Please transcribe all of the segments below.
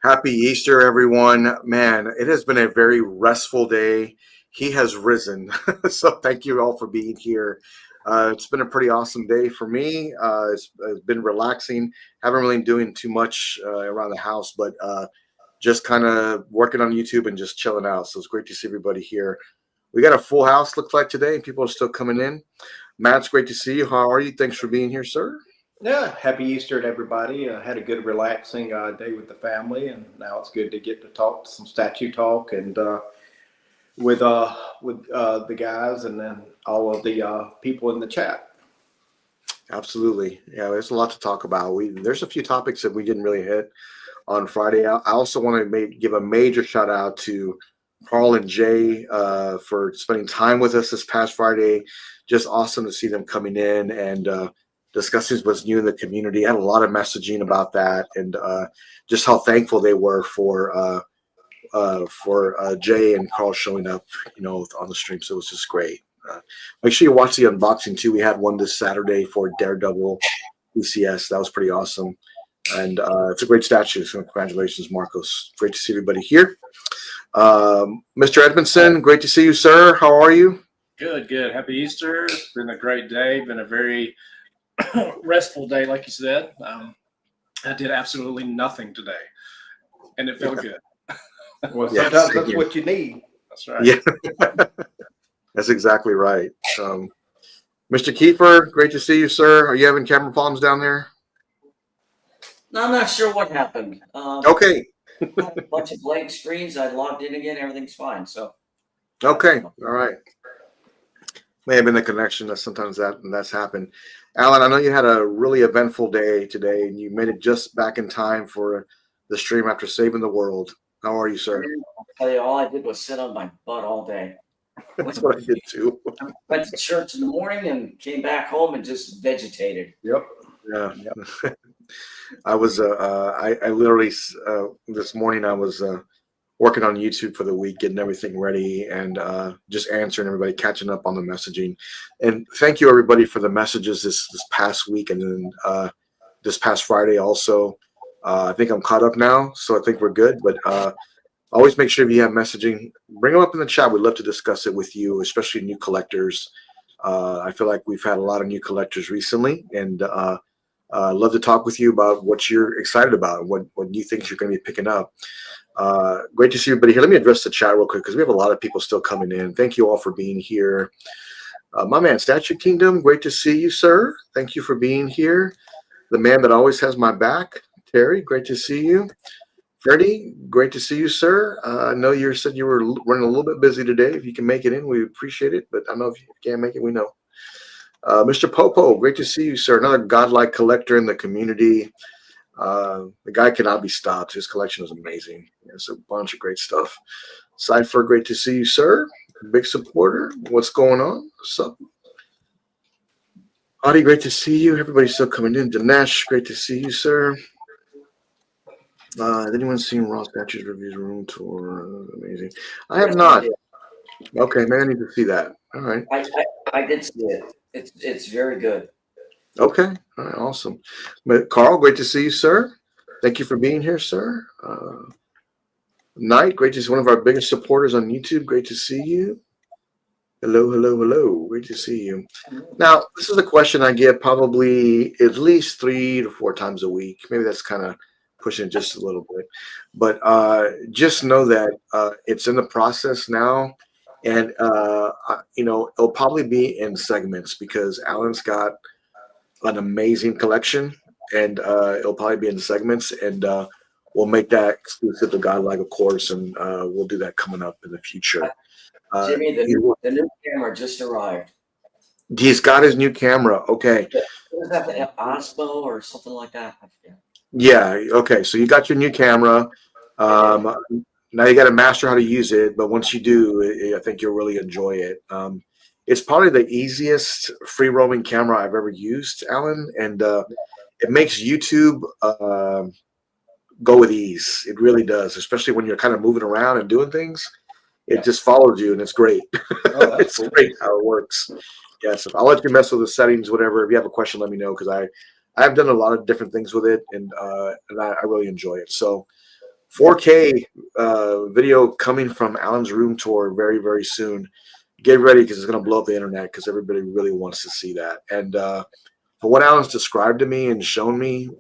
Happy Easter, everyone. Man, it has been a very restful day. He has risen. So thank you all for being here. It's been a pretty awesome day for me. It's been relaxing. Haven't really been doing too much around the house, but just kind of working on YouTube and just chilling out. So it's great to see everybody here. We got a full house, looks like, today, and people are still coming in. Matt, it's great to see you. How are you? Thanks for being here, sir. Yeah, happy Easter to everybody. Had a good, relaxing day with the family, and now it's good to get to talk some statue talk and with the guys, and then all of the people in the chat. Absolutely. Yeah, there's a lot to talk about. There's a few topics that we didn't really hit on Friday. I also want to give a major shout out to Carl and Jay for spending time with us this past Friday. Just awesome to see them coming in and discussing what's new in the community. I had a lot of messaging about that, and just how thankful they were for Jay and Carl showing up, on the stream. So it was just great. Make sure you watch the unboxing too. We had one this Saturday for Daredevil ECS. That was pretty awesome, and it's a great statue. So congratulations, Marcos. Great to see everybody here. Mr. Edmondson, great to see you, sir. How are you? Good. Happy Easter. It's been a great day. Been a very restful day, like you said. I did absolutely nothing today, and it felt good. Well, sometimes that's what you need. That's right. Yeah, that's exactly right. Mr. Kiefer, great to see you, sir. Are you having camera problems down there? No, I'm not sure what happened. Okay. A bunch of blank screens. I logged in again. Everything's fine. So. Okay. All right. May have been the connection. That's happened. Alan, I know you had a really eventful day today, and you made it just back in time for the stream after saving the world. How are you, sir? I'll tell you, all I did was sit on my butt all day. That's what I did too. I went to church in the morning and came back home and just vegetated. Yep. Yeah. Yep. I was. I literally this morning I was working on YouTube for the week, getting everything ready, and just answering everybody, catching up on the messaging. And thank you everybody for the messages this past week, and then this past Friday also. I think I'm caught up now, so I think we're good. But always make sure if you have messaging, bring them up in the chat. We'd love to discuss it with you, especially new collectors. I feel like we've had a lot of new collectors recently, and love to talk with you about what you're excited about, what new things you're going to be picking up. Great to see everybody here. Let me address the chat real quick because we have a lot of people still coming in. Thank you all for being here. My man, Statue Kingdom, great to see you, sir. Thank you for being here. The man that always has my back, Terry, great to see you. Freddie, great to see you, sir. I know you said you were running a little bit busy today. If you can make it in, we appreciate it. But I know if you can't make it, we know. Mr. Popo, great to see you, sir. Another godlike collector in the community. The guy cannot be stopped. His collection is amazing. It's a bunch of great stuff. Cypher, great to see you, sir. Big supporter. What's going on? What's up? Audie, great to see you. Everybody's still coming in. Dinesh, great to see you, sir. Has anyone seen Raw Statues Reviews Room Tour? Amazing. I have not. Okay, man, I need to see that. All right. I did see it. It's very good. Okay. All right. Awesome. But Carl, great to see you, sir. Thank you for being here, sir. Knight, great to see one of our biggest supporters on YouTube. Great to see you. Hello. Great to see you. Now, this is a question I get probably at least 3 to 4 times a week. Maybe that's kind of pushing it just a little bit. But just know that it's in the process now. And, it'll probably be in segments because Alan's got an amazing collection, and it'll probably be in segments, and we'll make that exclusive to Godlike, of course, and we'll do that coming up in the future. Jimmy, the new camera just arrived. He's got his new camera. Okay. Was that the Osmo or something like that? I forget. Yeah. Okay. So you got your new camera. Now you got to master how to use it, but once you do, I think you'll really enjoy it. It's probably the easiest free roaming camera I've ever used, Alan, and it makes YouTube go with ease. It really does, especially when you're kind of moving around and doing things. It just follows you, and it's great. Oh, It's cool. great how it works. Yes, I'll let you mess with the settings, whatever. If you have a question, let me know because I've done a lot of different things with it, and I really enjoy it. So 4K video coming from Alan's room tour very, very soon. Get ready because it's going to blow up the internet because everybody really wants to see that. And for what Alan's described to me and shown me,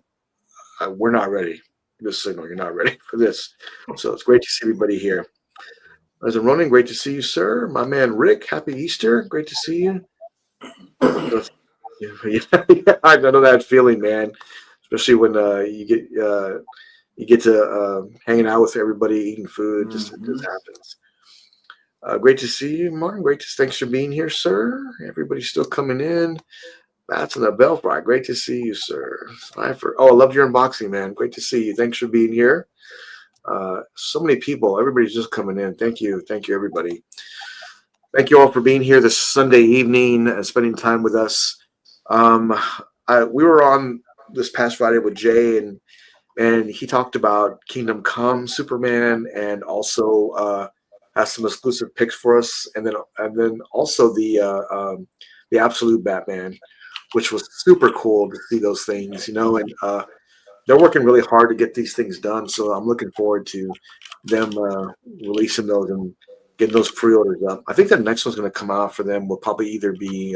we're not ready. This signal, you're not ready for this. So it's great to see everybody here. As I'm running, great to see you, sir. My man Rick, happy Easter. Great to see you. I know that feeling, man. Especially when you get to hanging out with everybody, eating food. It just happens. Great to see you, Martin. Thanks for being here, sir. Everybody's still coming in. That's in the Belfry. Great to see you, sir. Cipher. Oh, I loved your unboxing, man. Great to see you. Thanks for being here. So many people. Everybody's just coming in. Thank you, everybody. Thank you all for being here this Sunday evening and spending time with us. We were on this past Friday with Jay, and he talked about Kingdom Come Superman, and also has some exclusive picks for us, and then also the Absolute Batman, which was super cool to see those things, and they're working really hard to get these things done. So I'm looking forward to them releasing those and getting those pre-orders up. I think the next one's going to come out for them will probably either be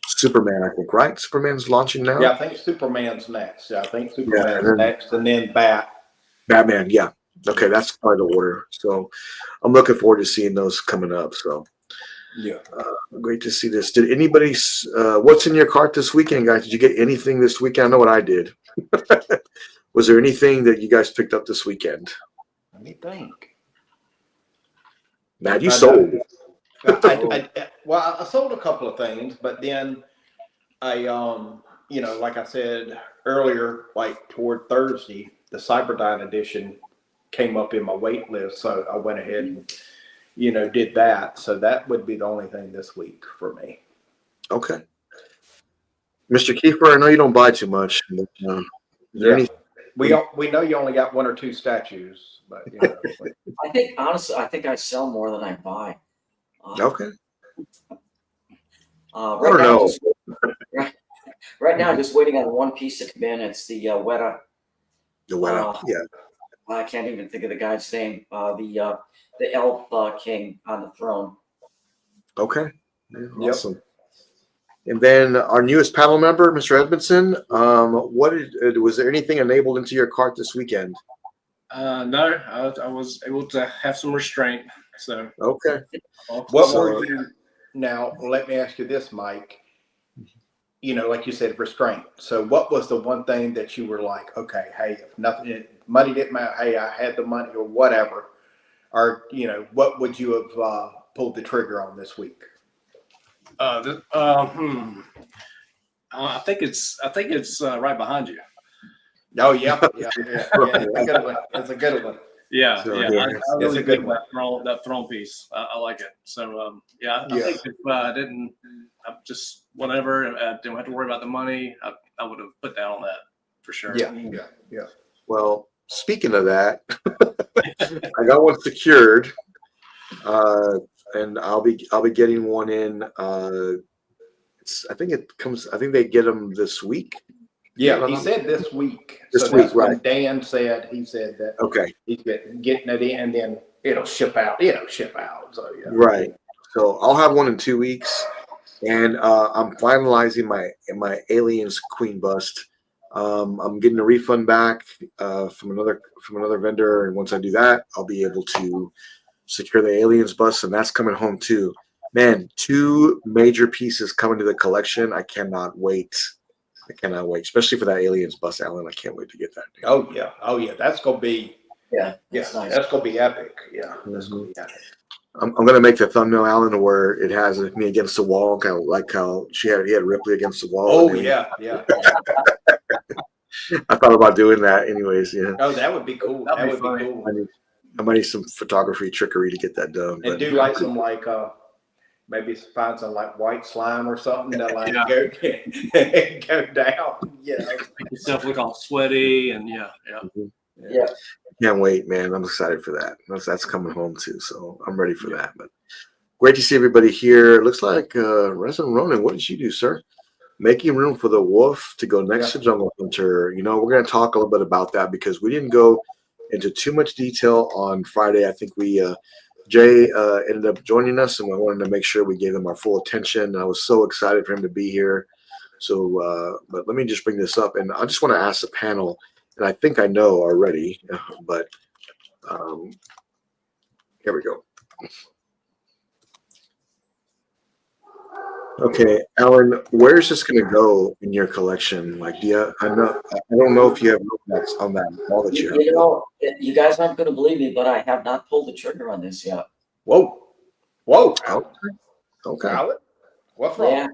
Superman, I think, right? Superman's launching now? Yeah, I think Superman's next. Next, and then Batman, yeah. Okay, that's probably the order. So I'm looking forward to seeing those coming up. So yeah, great to see this. Did anybody? What's in your cart this weekend, guys? Did you get anything this weekend? I know what I did. Was there anything that you guys picked up this weekend? Let me think. Matt, you sold. I sold a couple of things, but then I, like I said earlier, like toward Thursday, the Cyberdyne edition came up in my wait list, so I went ahead and did that. So that would be the only thing this week for me. Okay, Mr. Kiefer, I know you don't buy too much. But, is there any? We know you only got one or two statues, but I think honestly, I sell more than I buy. Okay. Right now, just waiting on one piece to come in. It's the Weta. The Weta, yeah. I can't even think of the guy's name. The Elf King on the throne. Okay. Yeah, awesome. And then our newest panel member, Mr. Edmondson. Was there anything enabled into your cart this weekend? No, I was able to have some restraint. So okay. Were you? Now, let me ask you this, Mike. Like you said, restraint. So what was the one thing that you were like, okay, hey, if money didn't matter, hey, I had the money or whatever, or, what would you have pulled the trigger on this week? I think it's right behind you. Oh yeah. It's a good one. Yeah, so, yeah. yeah. I really dig that throne piece. I like it. So I think if I didn't, I just whatever, I didn't have to worry about the money. I would have put that on that for sure. Yeah. Well, speaking of that, I got one secured, and I'll be getting one in. I think they get them this week. Yeah, he said this week. This week, right? When Dan said he said that. Okay. He's getting it in, and then it'll ship out. So yeah. Right. So I'll have one in 2 weeks, and I'm finalizing my Aliens Queen bust. I'm getting a refund back from another vendor, and once I do that, I'll be able to secure the Aliens bust, and that's coming home too. Man, 2 major pieces coming to the collection. I cannot wait, especially for that Aliens bust, Alan. I can't wait to get that. Oh yeah, that's gonna be nice. That's gonna be epic. Yeah, that's gonna be epic. I'm gonna make the thumbnail, Alan, where it has me against the wall, kind of like how he had Ripley against the wall. Oh yeah. I thought about doing that, anyways. Yeah. Oh, that would be cool. That would be cool. I might need some photography trickery to get that done. And do like some maybe find some like white slime or something that go down. Yeah. Make yourself look all sweaty and yeah. Can't wait, man. I'm excited for that. That's coming home too, so I'm ready for that. But great to see everybody here. Looks like Resident Ronin. What did you do, sir? Making room for the wolf to go next to Jungle Hunter. We're going to talk a little bit about that because we didn't go into too much detail on Friday. I think Jay ended up joining us, and we wanted to make sure we gave him our full attention. I was so excited for him to be here. So, but let me just bring this up, and I just want to ask the panel, and I think I know already, but here we go. Okay, Alan, where's this going to go in your collection? Like, I don't know if you have notes on that all that you have. You know, you guys aren't going to believe me, but I have not pulled the trigger on this yet. Whoa. Okay. Alan, what's wrong? Yeah.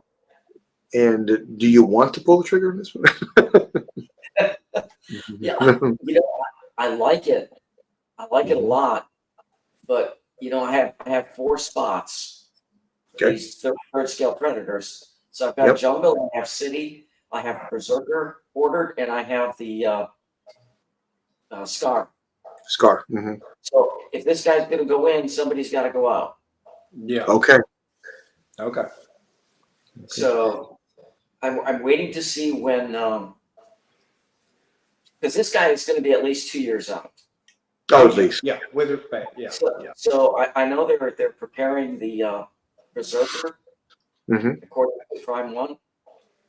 And do you want to pull the trigger on this one? Yeah. You know, I like it. I like it a lot. But I have 4 spots. Okay. These third scale predators. So I've got Jungle, I have City, I have Berserker ordered, and I have the Scar. Scar. So if this guy's going to go in, somebody's got to go out. Yeah. Okay. So I'm waiting to see when, because this guy is going to be at least 2 years out. Oh, at least. Yeah, with respect. Yeah. So I know they're preparing the Berserker according to Prime 1.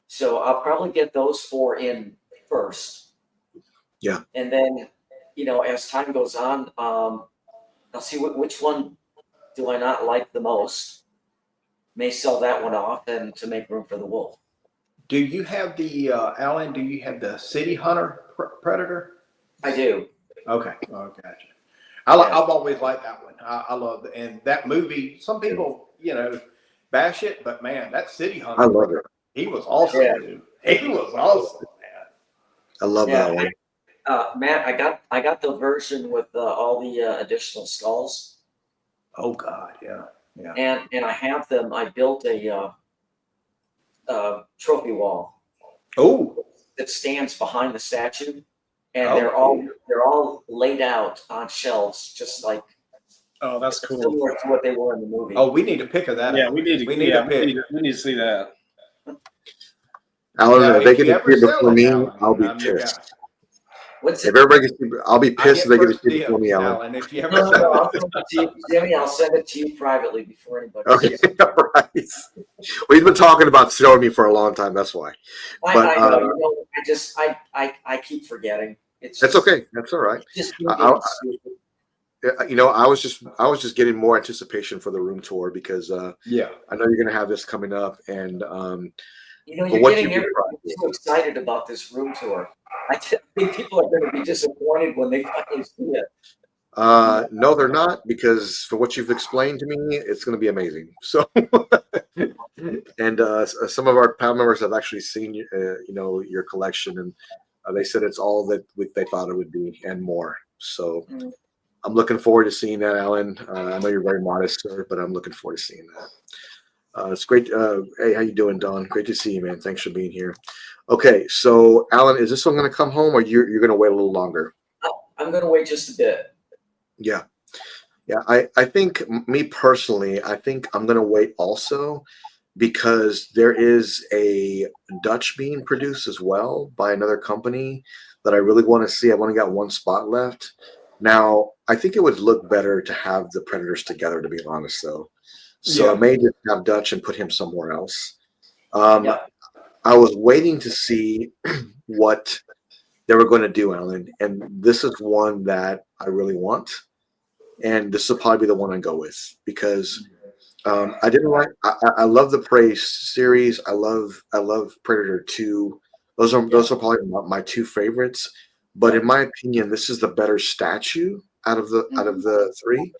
So I'll probably get those 4 in first. Yeah. And then, as time goes on, I'll see which one do I not like the most. May sell that one off and to make room for the wolf. Do you have the Alan? Do you have the City Hunter Predator? I do. Okay. Oh, gotcha. I've always liked that one. I love it. And that movie, some people, bash it, but man, that City Hunter. I love it. He was awesome, dude. He was awesome, man. I love that one. Matt, I got the version with all the additional skulls. Oh God, yeah. And I have them. I built a trophy wall. Oh, that stands behind the statue, and they're all laid out on shelves, just like that's cool. similar to what they were in the movie. Oh, we need a pic of that. Yeah, we need to see that. Alan, Now, if they if get you to ever see it before sell it, me, Alan, I'll be I'm your guy. pissed. What's If it? everybody gets to, I'll be pissed if they get to see it before me, Alan. Alan, if you ever No, sell I'll it. send it to you, Jimmy. I'll send it to you privately before anybody. Okay, sees it. all right. Well, he's been talking about showing me for a long time. That's why. I know. I keep forgetting. That's okay. That's all right. Just I was just getting more anticipation for the room tour because I know you're going to have this coming up, and you're getting everybody too excited about this room tour. I think people are going to be disappointed when they finally see it. No, they're not, because for what you've explained to me, it's going to be amazing. So, and some of our panel members have actually seen your collection, and they said it's all that they thought it would be and more. So, I'm looking forward to seeing that, Alan. I know you're very modest, sir, but I'm looking forward to seeing that. It's great. Hey, how you doing, Don? Great to see you, man. Thanks for being here. Okay, so Alan, is this one going to come home, or you're going to wait a little longer? I'm going to wait just a bit. Yeah. I think, me personally, I think I'm going to wait also, because there is a Dutch being produced as well by another company that I really want to see. I've only got one spot left. Now, I think it would look better to have the Predators together, to be honest, though. So I may just have Dutch and put him somewhere else. I was waiting to see what they were going to do, Alan, and this is one that I really want, and this will probably be the one I go with, because I I love the Prey series. I love Predator 2. Those are probably my 2 favorites. But in my opinion, this is the better statue out of the 3,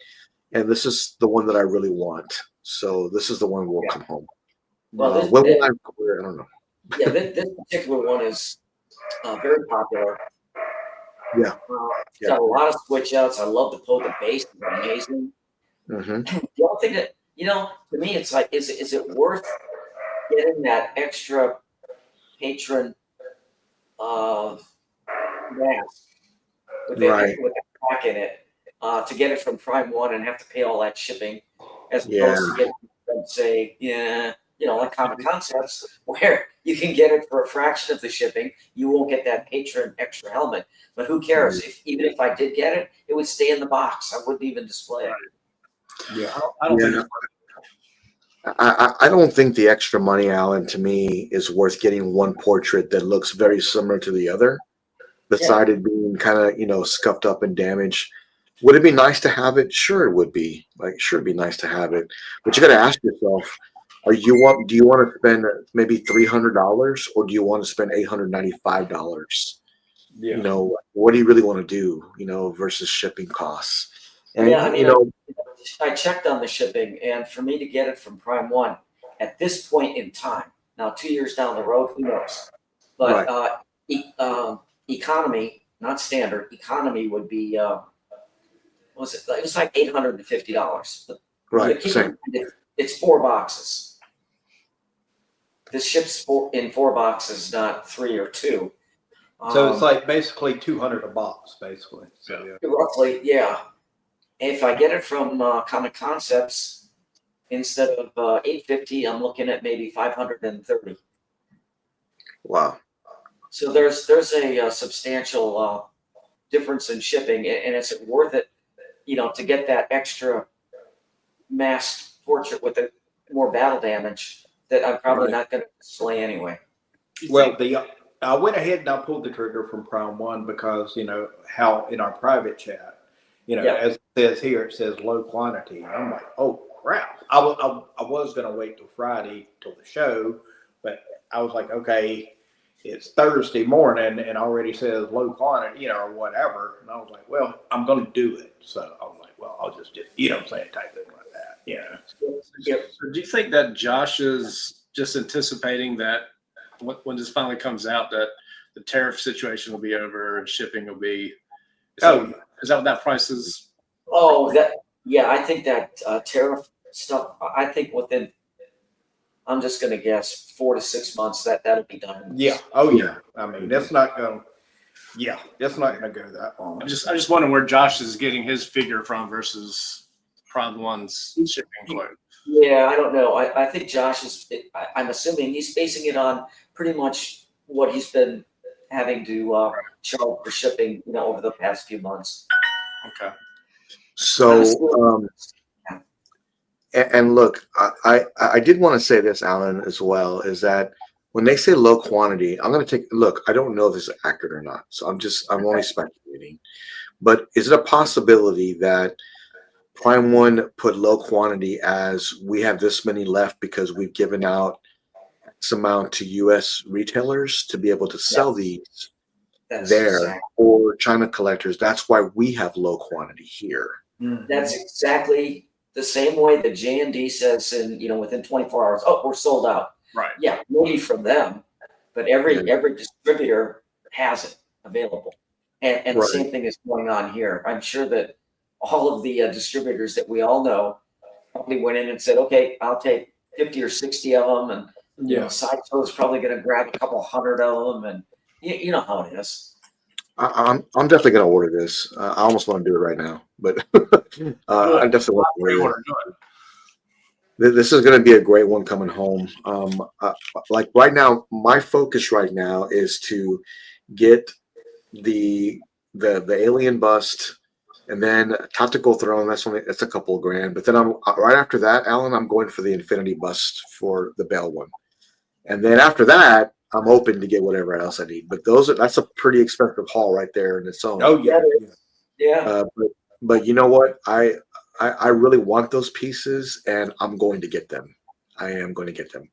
and this is the one that I really want. So this is the one that will come home. Well, I don't know. Yeah, this particular one is very popular. Yeah. It's got a lot of switch outs. I love the base. It's amazing. The only thing that, to me, it's like, is it worth getting that extra patron mask with the pack in it to get it from Prime 1 and have to pay all that shipping, as opposed to getting from, say, like Common Concepts, where you can get it for a fraction of the shipping. You won't get that patron extra helmet, but who cares? Even if I did get it, it would stay in the box. I wouldn't even display it. Yeah. I don't think Yeah. it's I don't think the extra money, Alan, to me is worth getting one portrait that looks very similar to the other, beside it being kind of, scuffed up and damaged. Would it be nice to have it? Sure, it would be. Sure, it'd be nice to have it. But you got to ask yourself, do you want to spend maybe $300, or do you want to spend $895? Yeah. What do you really want to do? Versus shipping costs. And Yeah, I mean, I checked on the shipping, and for me to get it from Prime One at this point in time, now 2 years down the road, who knows? But economy, not standard, economy would be what was it? It was like $850. right, same. It's 4 boxes. This ships in 4 boxes, not 3 or 2. So it's like basically 200 a box, basically. So yeah. Roughly, yeah. If I get it from Comic Concepts, instead of $850, I'm looking at maybe $530. Wow. So there's a substantial difference in shipping, and is it worth it? To get that extra masked portrait with more battle damage that I'm probably not going to display anyway. Well, I went ahead and I pulled the trigger from Prime One because how in our private chat, as it says here, it says low quantity. And I'm like, oh crap! I was going to wait till Friday till the show, but I was like, okay, it's Thursday morning and already says low quantity, or whatever. And I was like, well, I'm going to do it. So I was like, well, I'll just play it type thing like that. So do you think that Josh is just anticipating that when this finally comes out, that the tariff situation will be over and shipping will be? Is that what that price is? Oh, I think that tariff stuff. I think within, I'm just going to guess 4 to 6 months that'll be done. Yeah. Oh yeah. I mean, that's not going. Yeah, that's not going to go that long. I'm just wondering where Josh is getting his figure from versus Prime One's shipping quote. Yeah, I don't know. I think Josh I'm assuming he's basing it on pretty much what he's been having to charge for shipping, over the past few months. Okay. So, and look, I did want to say this, Alan, as well, is that when they say low quantity, I'm going to take look. I don't know if this is accurate or not, so I'm only speculating. But is it a possibility that Prime One put low quantity as we have this many left because we've given out X amount to U.S. retailers to be able to sell these or China collectors? That's why we have low quantity here. That's exactly the same way that J&D says within 24 hours, oh, we're sold out. Right. Yeah, maybe from them, but every distributor has it available. And the same thing is going on here. I'm sure that all of the distributors that we all know probably went in and said, okay, I'll take 50 or 60 of them. And Sideshow is probably going to grab a couple hundred of them. And you know how it is. I'm definitely going to order this. I almost want to do it right now, but I definitely want to order it. This is going to be a great one coming home. Like right now, my focus right now is to get the alien bust, and then tactical throne. That's a couple of grand. But then right after that, Alan, I'm going for the infinity bust for the Bell one, and then after that, I'm open to get whatever else I need. But that's a pretty expensive haul right there in its own. Oh yeah, yeah. But you know what? I really want those pieces, and I'm going to get them. I am going to get them.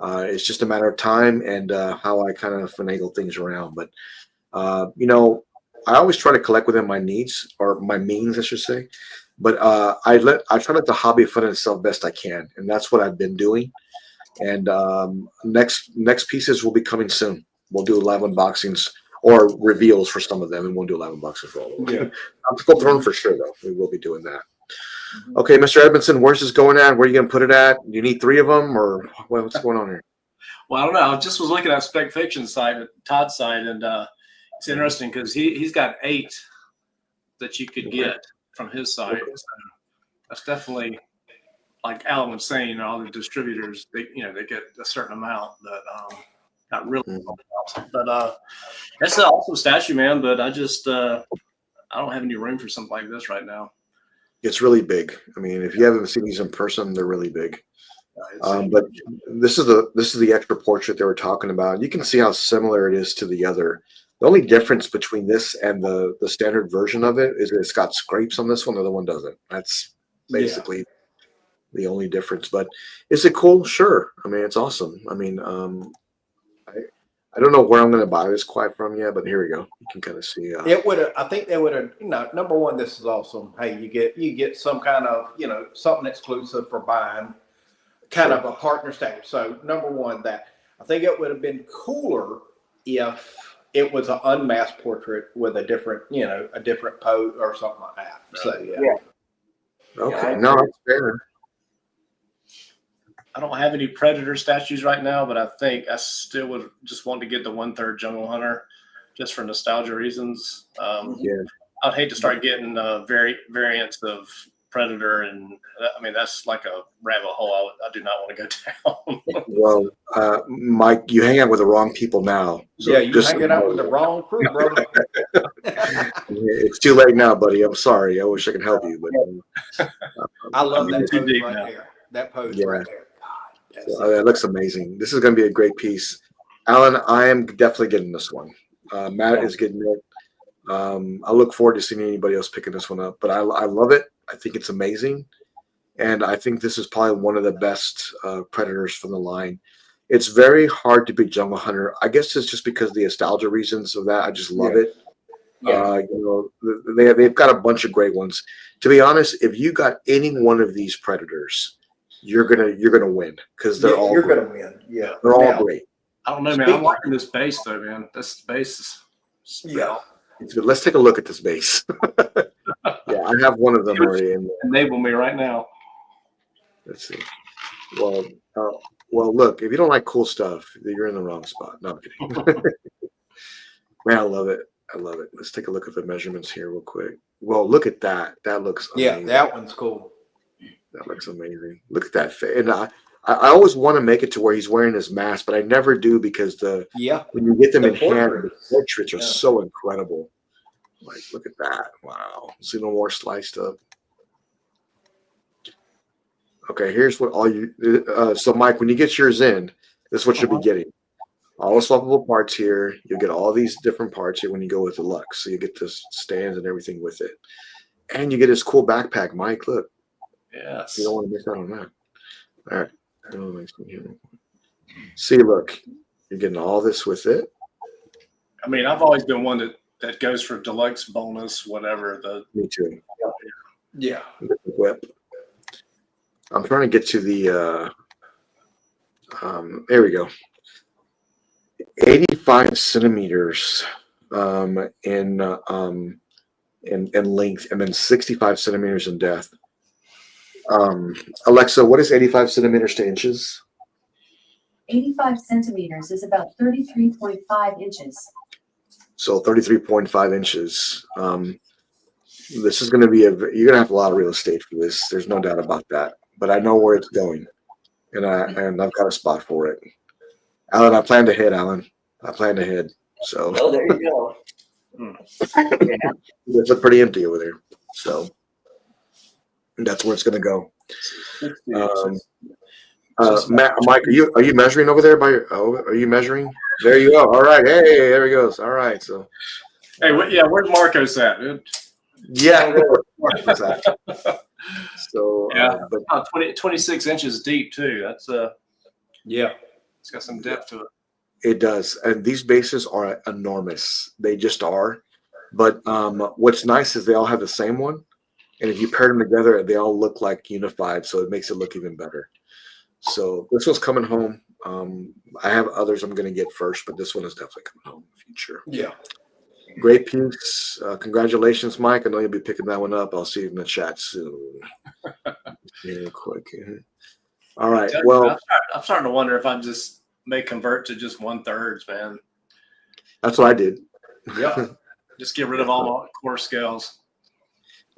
It's just a matter of time and how I kind of finagle things around. But I always try to collect within my needs or my means, I should say. But I try to let the hobby fund itself best I can, and that's what I've been doing. And next pieces will be coming soon. We'll do live unboxings or reveals for some of them, and we'll do live unboxings for all of them. Yeah. Optical Throne for sure, though. We will be doing that. Okay, Mr. Edmondson, where's this going at? Where are you going to put it at? Do you need 3 of them, or what's going on here? Well, I don't know. I just was looking at Spec Fiction site, Todd's site, and it's interesting because he's got 8 that you could get from his site. So that's definitely like Alan was saying, all the distributors, they get a certain amount, but not really. But that's an awesome statue, man. But I just I don't have any room for something like this right now. It's really big. I mean, if you haven't seen these in person, they're really big. But this is the extra portrait they were talking about. You can see how similar it is to the other. The only difference between this and the standard version of it is that it's got scrapes on this one. The other one doesn't. That's basically the only difference. But is it cool? Sure. I mean, it's awesome. I mean, I don't know where I'm going to buy this quite from yet, but here we go. You can kind of see. It would have. I think they would have. Number one, this is awesome. Hey, you get some kind of something exclusive for buying, kind of a partner statue. So number one, that I think it would have been cooler if it was an unmasked portrait with a different pose or something like that. So yeah. Okay, no, that's fair. I don't have any Predator statues right now, but I think I still would just want to get the 1/3 Jungle Hunter just for nostalgia reasons. I'd hate to start getting variants of Predator, and I mean that's like a rabbit hole I do not want to go down. Well, Mike, you hang out with the wrong people now. So yeah, you hanging out with the wrong crew, brother. It's too late now, buddy. I'm sorry. I wish I could help you, but I love that too pose deep right now. there. That pose Yeah. right there. that looks amazing. This is going to be a great piece. Alan, I am definitely getting this one. Matt is getting it. I look forward to seeing anybody else picking this one up, but I love it. I think it's amazing. And I think this is probably one of the best Predators from the line. It's very hard to beat Jungle Hunter. I guess it's just because of the nostalgia reasons of that. I just love it. Yeah. They've got a bunch of great ones. To be honest, if you got any one of these Predators, you're gonna win because they're all gonna win. Yeah, they're all great. I don't know, man. I'm liking this base though, man. This base is Let's take a look at this base. Yeah, I have one of them already. Enable me right now. Let's see. Well, look, if you don't like cool stuff, you're in the wrong spot. No, I'm kidding. Man, I love it. I love it. Let's take a look at the measurements here real quick. Well, look at that. That looks amazing. That one's cool. That looks amazing. Look at that face. And I always want to make it to where he's wearing his mask, but I never do because when you get them in hand, the portraits are so incredible. Like, look at that. Wow. See no more sliced up. Okay, here's what all you so Mike, when you get yours in, this is what you'll be getting. All the swappable parts here. You'll get all these different parts here when you go with the Deluxe. So you get the stands and everything with it. And you get this cool backpack, Mike. Look. Yes. You don't want to miss out on that. All right. See, look. You're getting all this with it. I mean, I've always been one that goes for deluxe bonus, whatever. Me too. Yeah. Whip. I'm trying to get to the there we go. 85 centimeters in length and then 65 centimeters in depth. Alexa, what is 85 centimeters to inches? 85 centimeters is about 33.5 inches. So 33.5 inches. This is going to be you're going to have a lot of real estate for this. There's no doubt about that. But I know where it's going, and I've got a spot for it. Alan, I plan to hit. Alan, I plan to hit. So. Oh, there you go. It's pretty empty over there, so that's where it's going to go. Matt, Mike, are you measuring over there? Are you measuring? There you go. All right. Hey, there he goes. All right. So. Hey, where's Marcos at, dude? Yeah. So but 26 inches deep too. That's it's got some depth to it. It does, and these bases are enormous. They just are. But what's nice is they all have the same one, and if you pair them together, they all look like unified. So it makes it look even better. So this one's coming home. I have others I'm going to get first, but this one is definitely coming home in the future. Yeah. Great piece. Congratulations, Mike. I know you'll be picking that one up. I'll see you in the chat soon. Real quick. All right. Well, I'm starting to wonder if I just may convert to just 1/3, man. That's what I did. Yeah. Just get rid of all my quarter scales.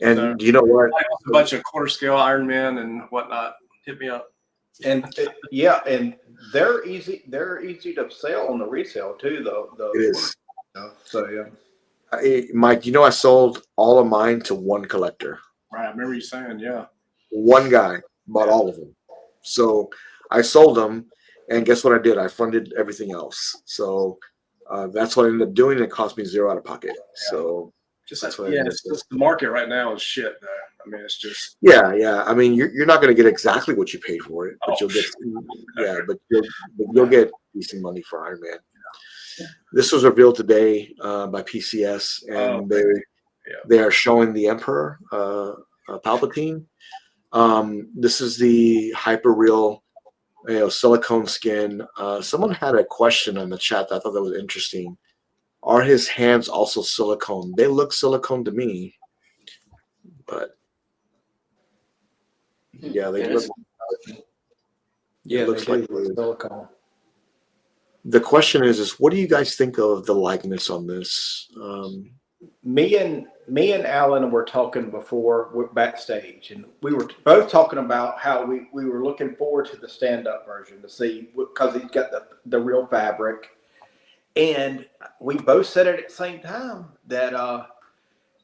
And you know what? A bunch of quarter scale Iron Man and whatnot. hit me up. And yeah, and they're easy to sell on the resale too, though. It is. So yeah. Mike, I sold all of mine to one collector. Right. I remember you saying, yeah. One guy bought all of them. So I sold them, and guess what I did? I funded everything else. So that's what I ended up doing. It cost me $0 out of pocket. So That's what it's just the market right now is shit though. I mean, it's just yeah. I mean, you're not going to get exactly what you paid for it, but you'll get but you'll get decent money for Iron Man. Yeah. This was revealed today by PCS, and they are showing the Emperor Palpatine. This is the hyper real, silicone skin. Someone had a question on the chat that I thought that was interesting. Are his hands also silicone? They look silicone to me, but yeah, they look. Yeah, it looks like silicone. The question is what do you guys think of the likeness on this? Me and Alan were talking before backstage, and we were both talking about how we were looking forward to the stand-up version to see, because he's got the real fabric. And we both said it at the same time that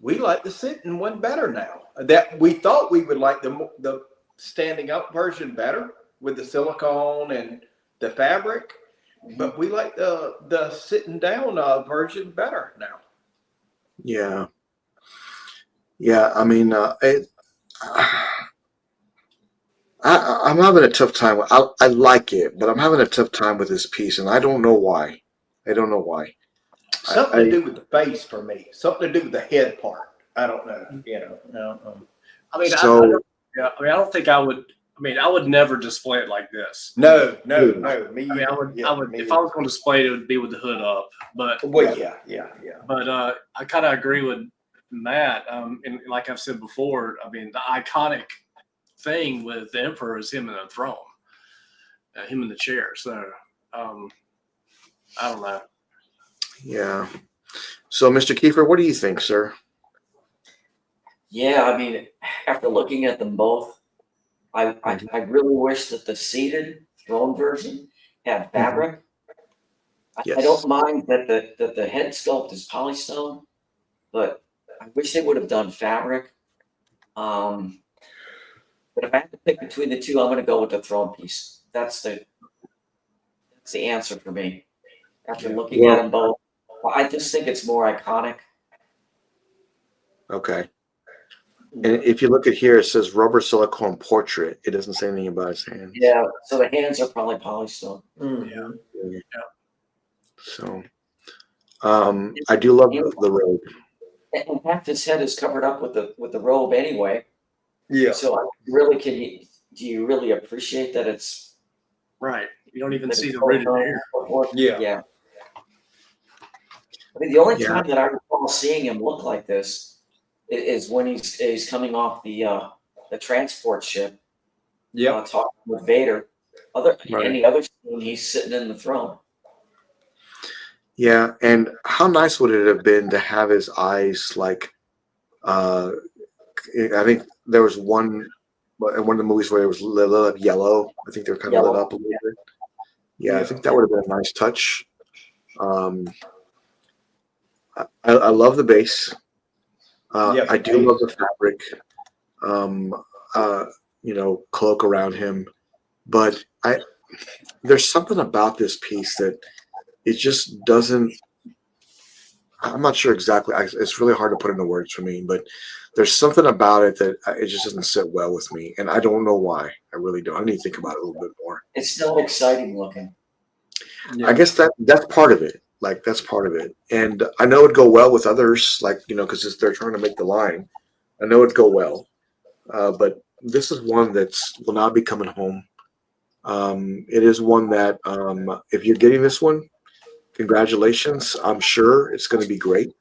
we like the sitting one better now. That we thought we would like the standing up version better with the silicone and the fabric, but we like the sitting down version better now. Yeah. I mean, I'm having a tough time. I like it, but I'm having a tough time with this piece, and I don't know why. Something to do with the face for me. Something to do with the head part. I don't know. I mean, I don't think I would. I mean, I would never display it like this. No. Me I mean, I would. If I was going to display it, it would be with the hood up. But yeah. But I kind of agree with Matt. And like I've said before, I mean, the iconic thing with the Emperor is him in the throne, him in the chair. So I don't know. Yeah. So, Mr. Kiefer, what do you think, sir? Yeah, I mean, after looking at them both, I really wish that the seated throne version had fabric. Yes. I don't mind that the head sculpt is polystone, but I wish they would have done fabric. But if I have to pick between the two, I'm going to go with the throne piece. That's the answer for me. After looking at them both, I just think it's more iconic. Okay. And if you look at here, it says rubber silicone portrait. It doesn't say anything about his hands. Yeah, so the hands are probably polystone. Mm-hmm. Yeah. So, I do love the robe. And half his head is covered up with the robe anyway. Yeah. So really, do you really appreciate that it's Right? You don't even see the rooted hair. Yeah. I mean, the only time that I recall seeing him look like this is when he's coming off the transport ship. Yeah. Talking with Vader. Any other scene, he's sitting in the throne. Yeah, and how nice would it have been to have his eyes like? I think there was one in one of the movies where it was lit up yellow. I think they were kind of lit up a little bit. Yeah, I think that would have been a nice touch. I love the base. I do love the fabric. Cloak around him, but there's something about this piece that it just doesn't. I'm not sure exactly. It's really hard to put into words for me, but there's something about it that it just doesn't sit well with me, and I don't know why. I really don't. I need to think about it a little bit more. It's not exciting looking. I guess that's part of it. Like that's part of it, and I know it'd go well with others. Like because they're trying to make the line. I know it'd go well, but this is one that's will not be coming home. It is one that if you're getting this one, congratulations. I'm sure it's going to be great.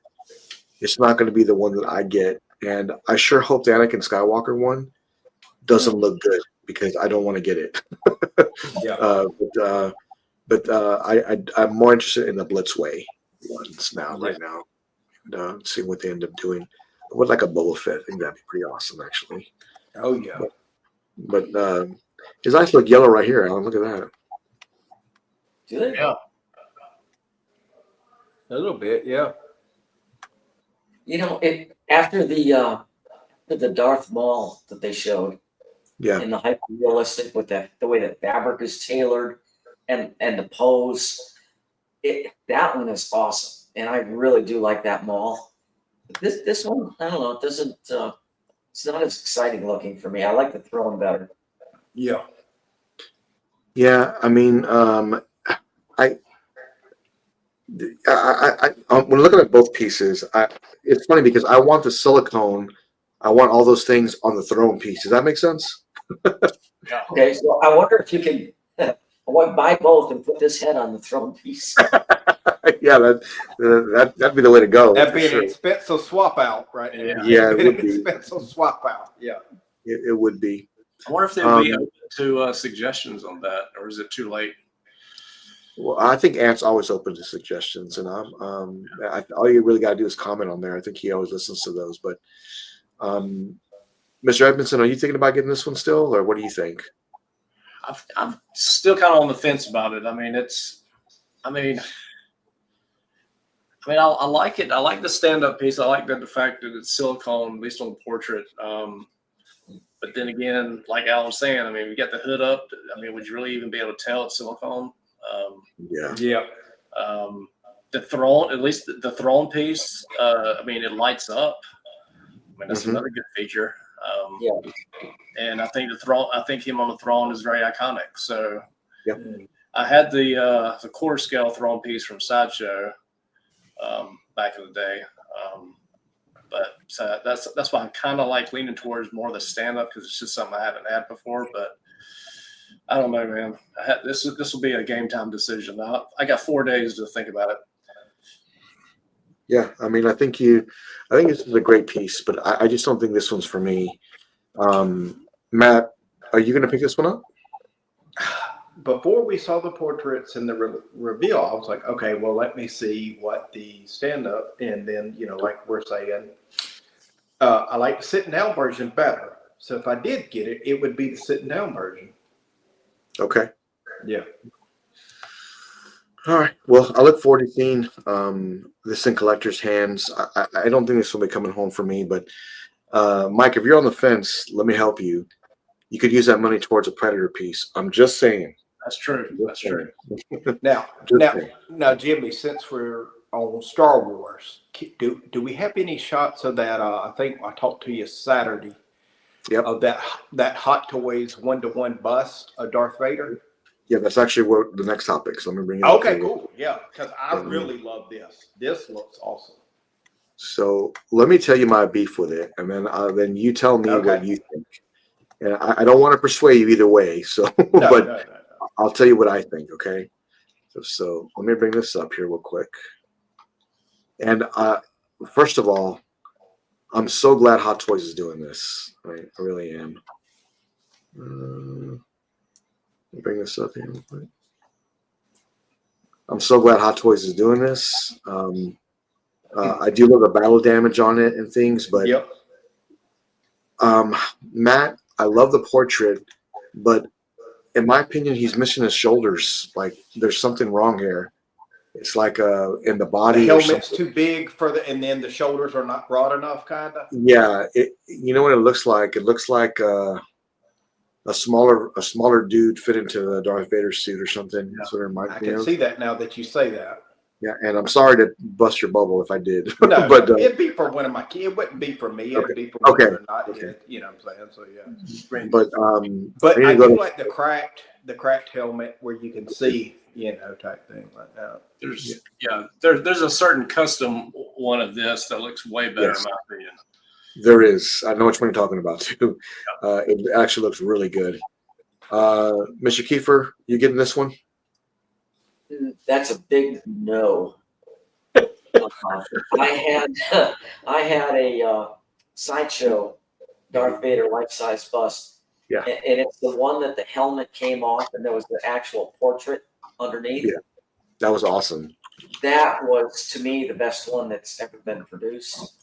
It's not going to be the one that I get, and I sure hope the Anakin Skywalker one doesn't look good because I don't want to get it. But I'm more interested in the Blitzway ones right now, and seeing what they end up doing. I would like a Boba Fett. I think that'd be pretty awesome, actually. Oh yeah. But His eyes look yellow right here, Alan. Look at that. Do they? Yeah. A little bit, yeah. You know, after the Darth Maul that they showed Yeah. in the hyper realistic with the way the fabric is tailored and the pose, that one is awesome, and I really do like that Maul. This one, I don't know, it doesn't. It's not as exciting looking for me. I like the throne better. Yeah. Yeah. I mean, when looking at both pieces, it's funny because I want the silicone, I want all those things on the throne piece. Does that make sense? Okay, so I wonder if you can buy both and put this head on the throne piece. Yeah, that'd be the way to go. That'd for be sure. an expensive swap out right there. Yeah, it would An be. expensive swap out. Yeah. It would be. I wonder if they would be open to suggestions on that, or is it too late? Well, I think Ant's always open to suggestions, and all you really got to do is comment on there. I think he always listens to those. But, Mr. Edmondson, are you thinking about getting this one still, or what do you think? I'm still kind of on the fence about it. I like it. I like the stand-up piece. I like the fact that it's silicone, at least on the portrait. But then again, like Alan was saying, I mean, we got the hood up. I mean, would you really even be able to tell it's silicone? Yeah. Yeah. The throne, at least the throne piece, I mean, it lights up. I mean, that's another good feature. Yeah. And I think him on the throne is very iconic. So Yep. I had the quarter scale throne piece from Sideshow back in the day. But so that's why I'm kind of like leaning towards more of the stand up, because it's just something I haven't had before. But I don't know, man. This will be a game time decision. I got 4 days to think about it. Yeah, I mean, I think this is a great piece, but I just don't think this one's for me. Matt, are you going to pick this one up? Before we saw the portraits and the reveal, I was like, okay, well, let me see what the stand-up, and then, like we're saying, I like the sitting down version better. So if I did get it, it would be the sitting down version. Okay. Yeah. All right. Well, I look forward to seeing this in collector's hands. I don't think this will be coming home for me, but Mike, if you're on the fence, let me help you. You could use that money towards a Predator piece. I'm just saying. That's true. That's true. Now, Jimmy, since we're on Star Wars, do we have any shots of that? I think I talked to you Saturday. Yep. Of that Hot Toys 1-to-1 bust of Darth Vader. Yeah, that's actually the next topic. So let me bring it up. Okay, cool. Yeah, because I really love this. This looks awesome. So let me tell you my beef with it, and then you tell me what you think. And I don't want to persuade you either way. So, no. I'll tell you what I think. Okay. So let me bring this up here real quick. And first of all, I'm so glad Hot Toys is doing this. Right? I really am. Let me bring this up here real quick. I'm so glad Hot Toys is doing this. I do love the battle damage on it and things, but Matt, I love the portrait, but in my opinion, he's missing his shoulders. Like there's something wrong here. It's like in the body. The helmet's too big and then the shoulders are not broad enough, kind of. Yeah, you know what it looks like? It looks like a smaller dude fit into the Darth Vader suit or something. That's what it reminds me of. I can see that now that you say that. Yeah, and I'm sorry to bust your bubble if I did. No, but it'd be for one of my kids. It wouldn't be for me. It'd be for one that are not it. You know what I'm saying? So yeah. But I do like the cracked helmet where you can see, type thing like that. There's a certain custom one of this that looks way better in my opinion. There is. I know which one you're talking about too. It actually looks really good. Mr. Kiefer, you getting this one? That's a big no. I had a Sideshow Darth Vader life-size bust. Yeah. And it's the one that the helmet came off and there was the actual portrait underneath. Yeah. That was awesome. That was, to me, the best one that's ever been produced.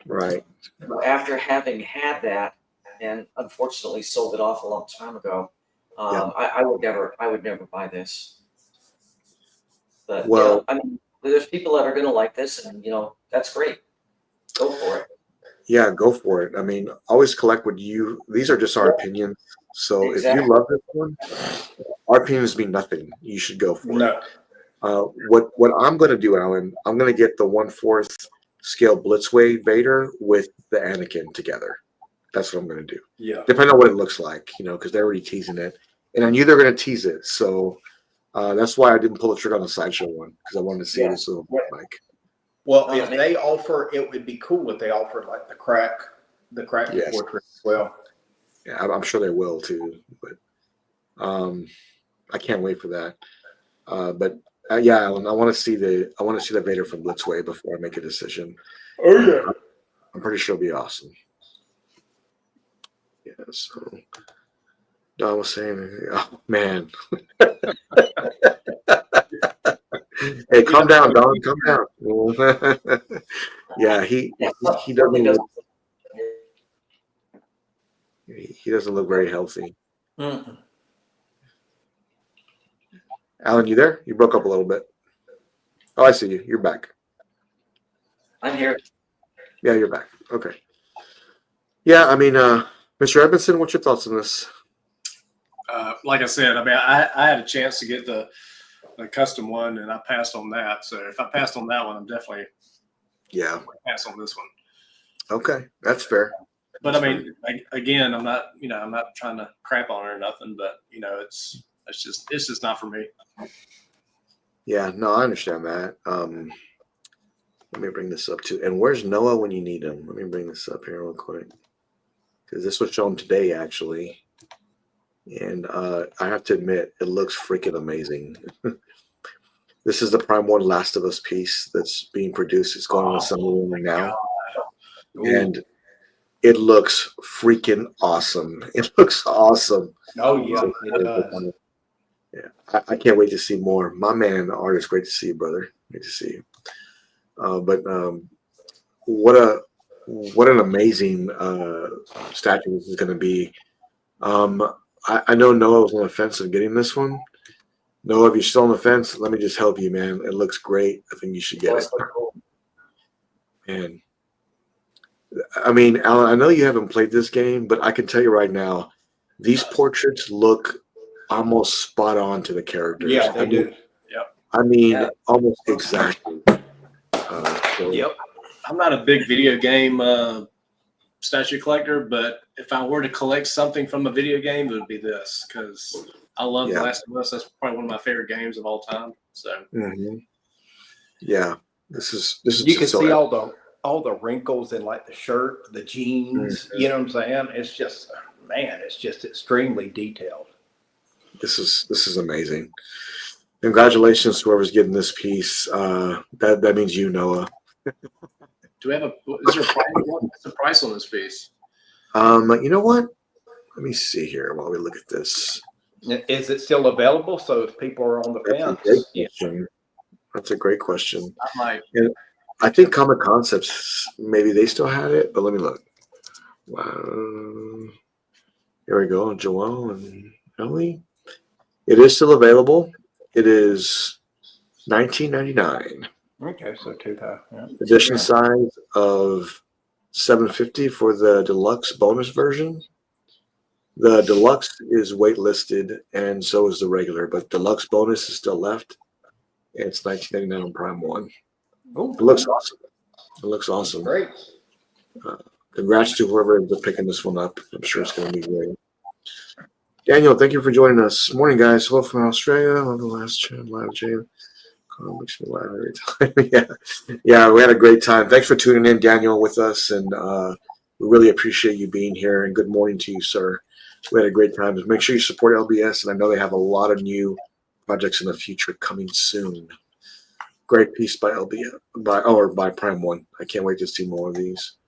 Right. After having had that, and unfortunately sold it off a long time ago, I would never buy this. But Well, I mean, there's people that are going to like this, and that's great. Go for it. yeah, go for it. I mean, always collect what you. These are just our opinions. So if Exactly. you love this one, our opinions mean nothing. You should go for it. No. What I'm going to do, Alan, I'm going to get the 1/4 scale Blitzway Vader with the Anakin together. That's what I'm going to do. Yeah. Depending on what it looks like, because they're already teasing it, and I knew they were going to tease it. So that's why I didn't pull the trigger on the sideshow one, because I wanted to see what this little like. Well, if they offer, it would be cool if they offered like the crack Yes. portrait as well. Yeah, I'm sure they will too, but I can't wait for that. But yeah, Alan, I want to see the Vader from Blitzway before I make a decision. Oh yeah. I'm pretty sure it'll be awesome. Yeah. So Don was saying, oh man. Hey, calm down, Don. Calm down. Yeah, he doesn't look, he doesn't look very healthy. Mm-hmm. Alan, you there? You broke up a little bit. Oh, I see you. You're back. I'm here. Yeah, you're back. Okay. Yeah, I mean, Mr. Edmondson, what's your thoughts on this? Like I said, I mean, I had a chance to get the custom one, and I passed on that. So if I passed on that one, I'm definitely pass on this one. Okay, that's fair. But I mean, again, I'm not trying to crap on it or nothing, but it's just not for me. Yeah, no, I understand that. Let me bring this up too. And where's Noah when you need him? Let me bring this up here real quick, because this was shown today actually, and I have to admit, it looks freaking amazing. This is the Prime 1 Last of Us piece that's being produced. It's going on assembly line now, and it looks freaking awesome. It looks awesome. Oh yeah, it does. Yeah, I can't wait to see more. My man, the artist, great to see you, brother. Great to see you. But what an amazing statue this is going to be. I know Noah was on the fence of getting this one. Noah, if you're still on the fence, let me just help you, man. It looks great. I think you should get it. And I mean, Alan, I know you haven't played this game, but I can tell you right now, these portraits look almost spot on to the characters. Yeah, they do. Yep. I mean, almost exactly. Yep. I'm not a big video game statue collector, but if I were to collect something from a video game, it would be this, because I love The Last of Us. That's probably one of my favorite games of all time. So yeah, this is you can see all the wrinkles in like the shirt, the jeans. You know what I'm saying? It's just, man, it's just extremely detailed. This is amazing. Congratulations to whoever's getting this piece. That means you, Noah. Do we have is there a price? What's the price on this piece? You know what? Let me see here while we look at this. Is it still available? So if people are on the fence, that's a great question. I might. And I think Comic Concepts, maybe they still have it, but let me look. Wow. Here we go, Joelle and Ellie. It is still available. It is $19.99. Okay, so 2,000. Yeah. Edition size of 750 for the deluxe bonus version. The deluxe is waitlisted, and so is the regular, but deluxe bonus is still left. And it's $19.99 on Prime 1. Ooh, it looks awesome. It looks awesome. Great. Congrats to whoever ends up picking this one up. I'm sure it's going to be great. Daniel, thank you for joining us. Morning, guys. Hello from Australia. On the last chat, live Jane. Makes me laugh every time. yeah, we had a great time. Thanks for tuning in, Daniel, with us, and we really appreciate you being here. And good morning to you, sir. We had a great time. Make sure you support LBS, and I know they have a lot of new projects in the future coming soon. Great piece by LBS, by Prime 1. I can't wait to see more of these.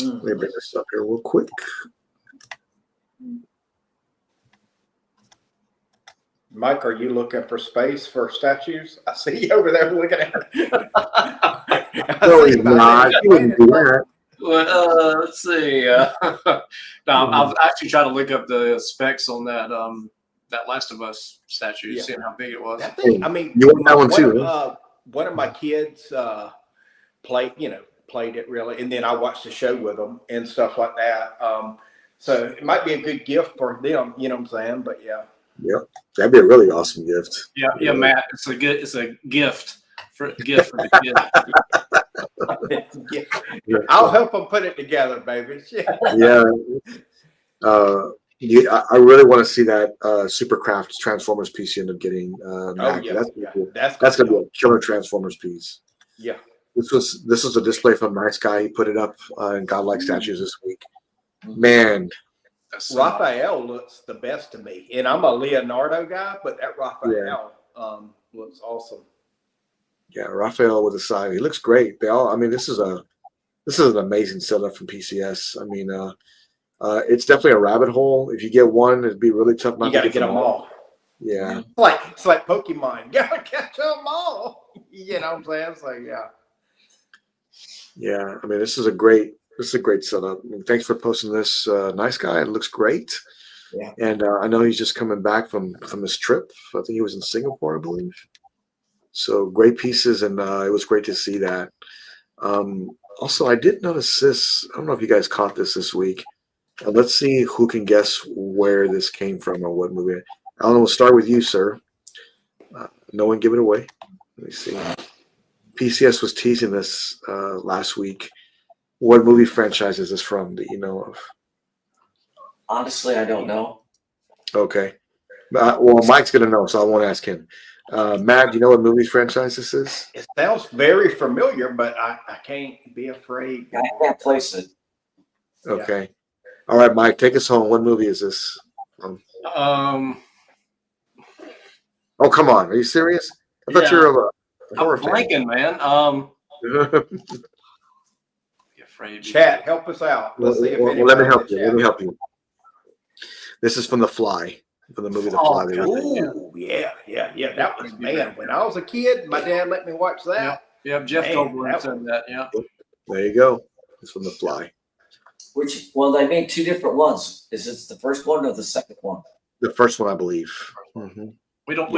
Let me bring this up here real quick. Mike, are you looking for space for statues? I see you over there looking at it. No, he's not. He wouldn't do that. Let's see. No, I've actually tried to look up the specs on that that Last of Us statue, Yeah. seeing how big it was. That thing, I mean, You want that one too, huh? one of my kids played it really, and then I watched the show with them and stuff like that. So it might be a good gift for them, you know what I'm saying? But yeah. Yep, that'd be a really awesome gift. Yeah, Matt. It's a gift for the kid. Yeah. I'll help them put it together, baby. Yeah. I really want to see that Supercraft Transformers piece you end up getting. Mac. yeah, That's yeah. cool. That's Gonna be a killer Transformers piece. Yeah. This was a display from Nice Guy. He put it up in Godlike statues this week. Man, Raphael looks the best to me, and I'm a Leonardo guy, but that Raphael looks awesome. yeah, Raphael with a sign. He looks great. They all. I mean, this is an amazing setup from PCS. I mean, it's definitely a rabbit hole. If you get one, it'd be really tough not You got to to get them all. Yeah. It's like Pokemon. You gotta catch them all. You know what I'm saying? So yeah. Yeah. I mean, this is a great setup. I mean, thanks for posting this. Nice Guy. It looks great. Yeah. And I know he's just coming back from his trip. I think he was in Singapore, I believe. So great pieces, and it was great to see that. Also, I did notice this. I don't know if you guys caught this week. Let's see who can guess where this came from or what movie. Alan, we'll start with you, sir. No one give it away. Let me see. PCS was teasing this last week. What movie franchise is this from that you know of? Honestly, I don't know. Okay. Well, Mike's going to know, so I won't ask him. Matt, do you know what movie franchise this is? It sounds very familiar, but I can't be afraid. I can't place it. Okay. All right, Mike, take us home. What movie is this from? Um, Oh, come on. Are you serious? I thought Yeah. you were a I'm horror fan. blanking, man. Be afraid. Chat, help us out. Let's see if Well, anybody let me in help the you. chat- Let me help you. This is from The Fly, from the movie The Fly. They were- Ooh, yeah. That was, man, when I was a kid, my dad let me watch that. Yeah, Jeff Man, Goldblum that said that. Yeah. There you go. It's from The Fly. Well, they made two different ones. Is it the first one or the second one? The first one, I believe. Mhm. We don't.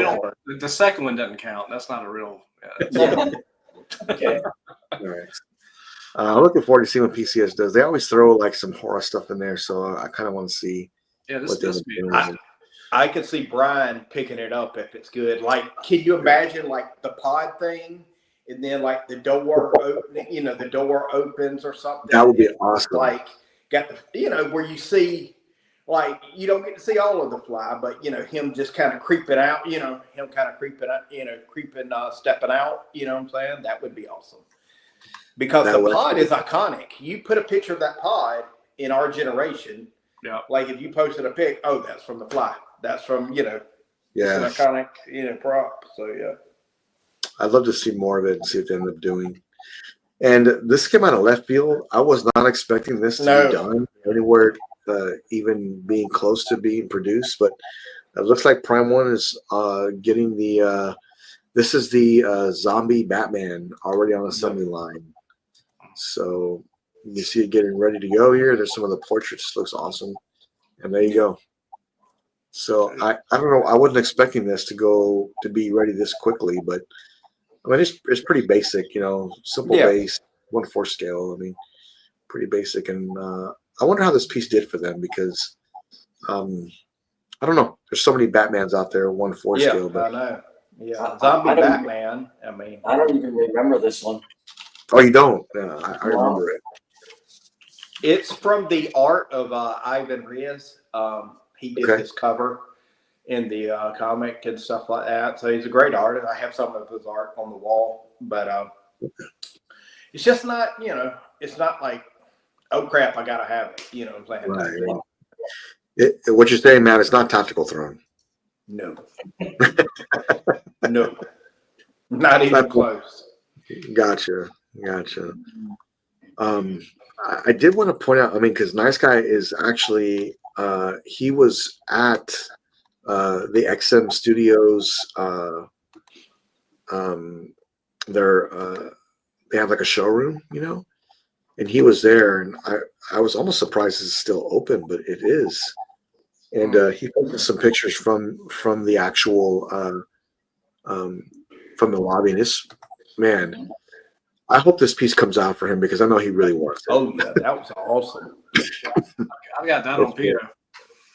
The second one doesn't count. That's not a real. Yeah. Okay. All right. I'm looking forward to seeing what PCS does. They always throw like some horror stuff in there, so I kind of want to see Yeah, what they this would be do. I could see Brian picking it up if it's good. Like, can you imagine like the pod thing, and then like the door opening? The door opens or something. That would be and, awesome. Like, got the where you see, like, you don't get to see all of the Fly, but him just kind of creeping out. Him kind of creeping out. Stepping out. You know what I'm saying? That would be awesome. Because the pod is iconic. You put a picture of that pod in our generation. Yeah. Like if you posted a pic, oh, that's from The Fly. That's from, it's an Yeah. iconic, prop. So, yeah. I'd love to see more of it and see what they end up doing. And this came out of left field. I was not expecting this to be done anywhere, even being close to being produced. But it looks like Prime One is getting this is the zombie Batman already on the assembly line. So you see it getting ready to go here. There's some of the portraits. Looks awesome. And there you go. So I don't know. I wasn't expecting this to be ready this quickly, but I mean it's pretty basic, simple base, 1/4 scale. I mean, pretty basic. And I wonder how this piece did for them because I don't know. There's so many Batmans out there, 1/4 scale. But I know. Yeah, zombie Batman. I mean, I don't even remember this one. oh, you don't? I remember it. It's from the art of Ivan Reyes. He did this cover in the comic and stuff like that. So he's a great artist. I have some of his art on the wall, but it's just not, it's not like, oh crap, I gotta have it. You know what I'm saying? Right. What you're saying, Matt, it's not Tactical Throne. No. No. Not even close. Gotcha. I did want to point out, I mean, because Nice Guy is actually he was at the XM Studios. They have like a showroom, and he was there, and I was almost surprised it's still open, but it is. and he posted some pictures from the actual from the lobby. And this man, I hope this piece comes out for him because I know he really wants it. Oh yeah, that was awesome. I've got that on Peter.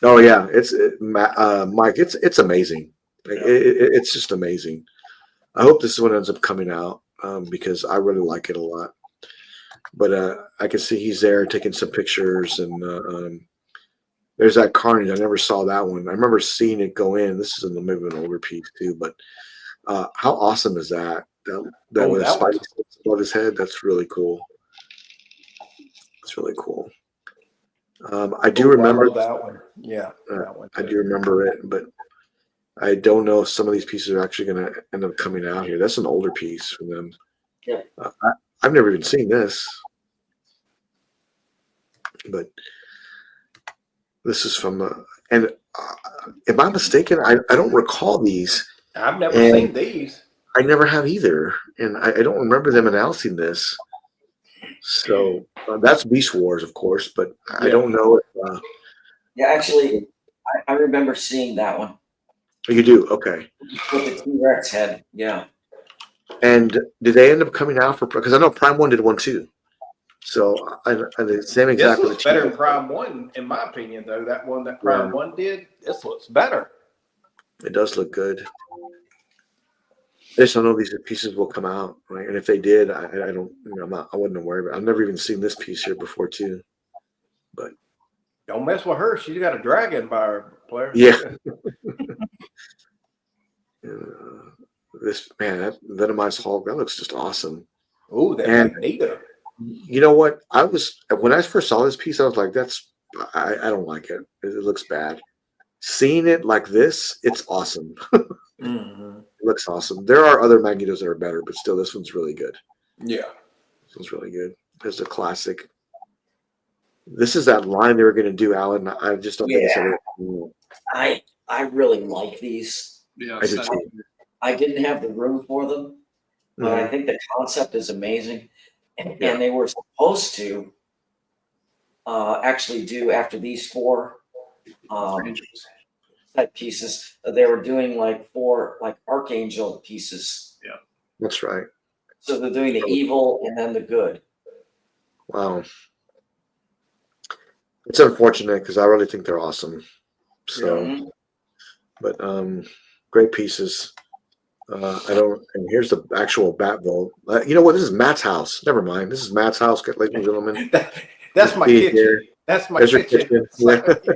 Oh yeah, Mike. It's amazing. It's just amazing. I hope this one ends up coming out because I really like it a lot. But I can see he's there taking some pictures, and there's that Carnage. I never saw that one. I remember seeing it go in. This is maybe an older piece too, but how awesome is that? That with a spike above his head. That's really cool. It's really cool. I do remember that one. Yeah, that one I do remember it, but I don't know if some of these pieces are actually going to end up coming out here. That's an older piece from them. Yeah. I've never even seen this, but this is from and am I mistaken? I don't recall these. I've never seen these. I never have either, and I don't remember them announcing this. So that's Beast Wars, of course, but I don't know if. Yeah, actually, I remember seeing that one. You do? Okay. With the T-Rex head, yeah. And did they end up coming out for? Because I know Prime 1 did one too. So the same exact. This looks better than Prime 1, in my opinion, though. That one that Prime 1 did, this looks better. It does look good. I just don't know if these pieces will come out, right? And if they did, I don't, I wasn't aware of it. I've never even seen this piece here before too. But don't mess with her. She's got a dragon by her, player. Yeah. This man, that Venomized Hulk, that looks just awesome. Oh, that Magneto. You know what? When I first saw this piece, I was like, I don't like it. It looks bad. Seeing it like this, it's awesome. Mm-hmm. It looks awesome. There are other Magnetos that are better, but still, this one's really good. Yeah. This one's really good. There's a classic. This is that line they were going to do, Alan. I just don't think it's ever. I really like these. Yeah, I did too. I didn't have the room for them, but I think the concept is amazing. And they were supposed to actually do after these 4 type pieces. They were doing like 4 like Archangel pieces. Yeah, that's right. So they're doing the evil and then the good. Wow. It's unfortunate because I really think they're awesome. So, but great pieces. And here's the actual bat vault. You know what? This is Matt's house. Never mind. This is Matt's house, ladies and gentlemen. That's my kitchen. Here. That's my There's kitchen. Your kitchen.